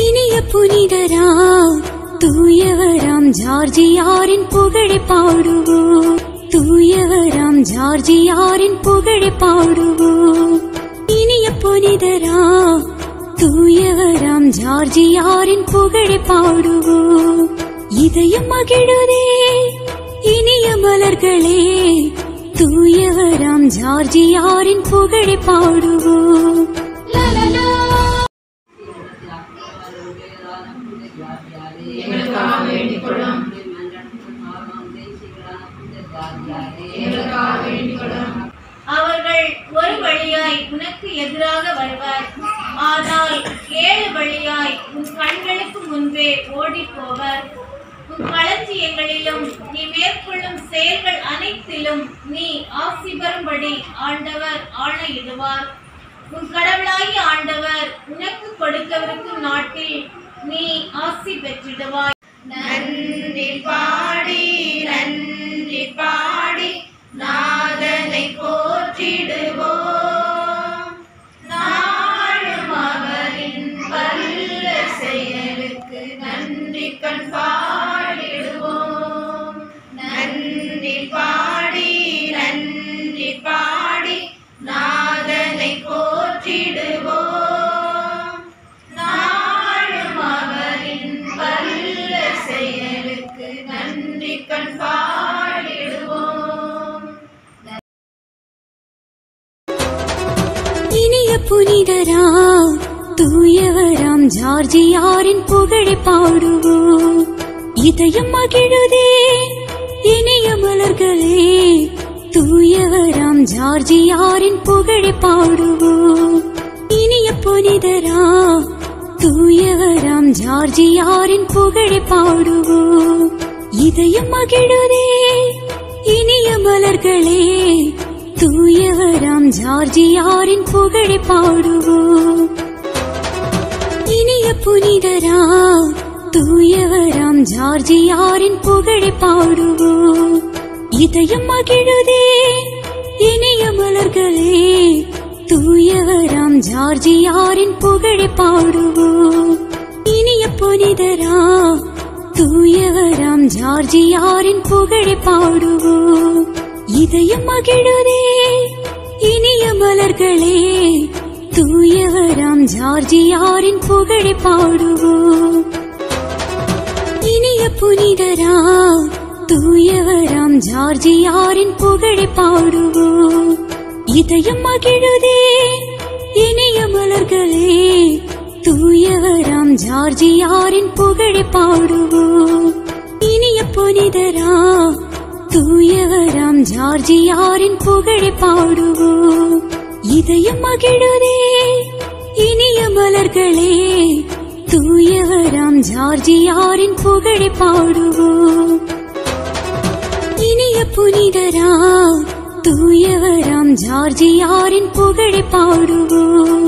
இனிய புனிதரா தூயவராம் ஜார்ஜியாரின் புகழை பாடுவோம். தூயவராம் ஜார்ஜியாரின் புகழை பாடுவோம். இனிய புனிதரா தூயவராம் ஜார்ஜியாரின் புகழை பாடுவோம். இதயம் மகிழுதே இனிய மலர்களே, தூயவராம் ஜார்ஜியாரின் புகழை பாடுவோம். அவர்கள் ஒரு வழியாய் உனக்கு எதிராக வருவர், ஆனால் 7 வழியாய் உன் கண்களுக்கு முன்பே ஓடி போவர். உன் களஞ்சியங்களிலும் நீ மேற்கொள்ளும் செயல்கள் அனைத்திலும் நீ ஆசி பெறும்படி ஆண்டவர் ஆணையிடுவார். உன் கடவுளாகிய ஆண்டவர் உனக்கு கொடுக்கவிருக்கும் நாட்டில் நீ ஆசி பெற்றிடுவாய். நன்றி பாடி நன்றி பாடி நாதனை போற்றிடுவோம். நாளும் அவரின் வல்ல செயலுக்கு நன்றி கண் பாடிடுவோம். நன்றி பாடி நன்றி பாடி நாதனை போற்றிடுவோம். நாளும் அவரின் வல்ல செயலுக்கு நன்றி கண் பாடிடுவோம். இனிய புனிதரா தூயவராம் ஜார்ஜியாரின் புகழை பாடுவோம். இதயம் மகிழுதே இனிய மலர்களே, தூயவராம் ஜார்ஜியாரின் புகழை பாடுவோம். இனிய புனிதரா தூயவராம் ஜார்ஜியாரின் புகழை பாடுவோம். இதயம் மகிழுதே இனிய மலர்களே, தூயவராம் ஜார்ஜியாரின் புகழை பாடுவோம். இனிய புனிதரா தூயவராம் ஜார்ஜியாரின் புகழை பாடுவோம். இதயம் மகிழுதே இனிய மலர்களே, தூயவராம் ஜார்ஜியாரின் புகழை பாடுவோம். இனிய புனிதரா தூயவராம் ஜார்ஜியாரின் புகழை பாடுவோம். இதயம் மகிழுதே இனிய மலர்களே, தூயவராம் ஜார்ஜியாரின் புகழை பாடுவோம். இனிய புனிதரா தூயவராம் ஜார்ஜியாரின் புகழை பாடுவோம். இதயம் மகிழுதே இனிய மலர்களே, தூயவராம் ஜார்ஜியாரின் புகழை பாடுவோம். இனிய புனிதரா தூயவராம் ஜார்ஜியாரின் புகழை பாடுவோம். இதயம் மகிழுதே இனிய மலர்களே, தூயவராம் ஜார்ஜியாரின் புகழை பாடுவோம். இனிய புனிதரா தூயவராம் ஜார்ஜியாரின் புகழை பாடுவோம்.